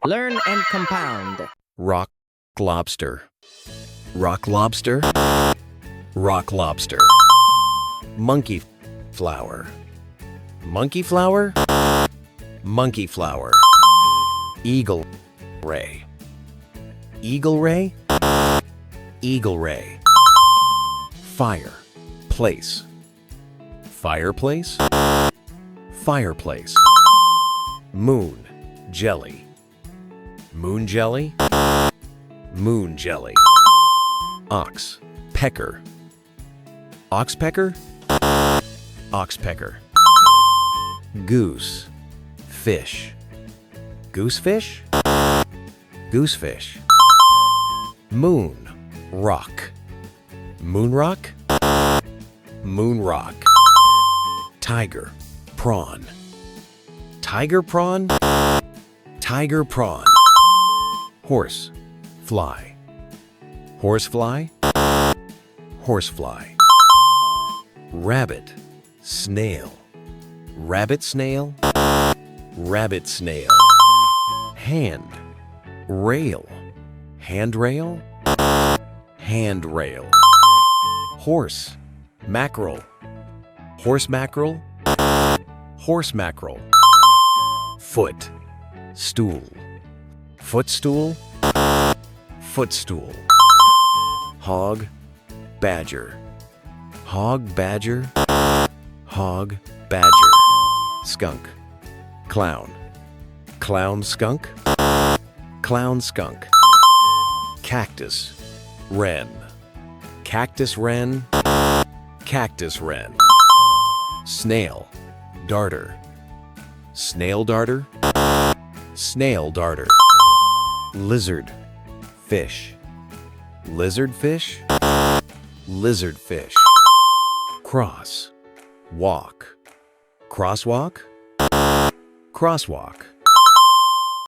Learn and compound. Rock lobster. Rock lobster. Rock lobster. Monkey flower. Monkey flower. Monkey flower. Eagle ray. Eagle ray. Eagle ray. Fire place. Fireplace. Fireplace. Moon jelly. Moon jelly. Moon jelly. Ox pecker. Ox pecker. Ox pecker. Goose fish. Goosefish. Goosefish. Moon rock. Moon rock. Moon rock. Tiger prawn. Tiger prawn. Tiger prawn. Horse fly. Horse fly. Horse fly. Rabbit snail. Rabbit snail. Rabbit snail. Hand rail. Handrail. Handrail. Horse mackerel. Horse mackerel. Horse mackerel. Foot stool. Footstool. Footstool. Hog badger. Hog badger. Hog badger. Skunk clown. Clown skunk. Clown skunk. Cactus wren. Cactus wren. Cactus wren. Snail darter. Snail darter. Snail darter. Lizard fish. Lizard fish. Lizard fish. Cross walk. Crosswalk. Crosswalk.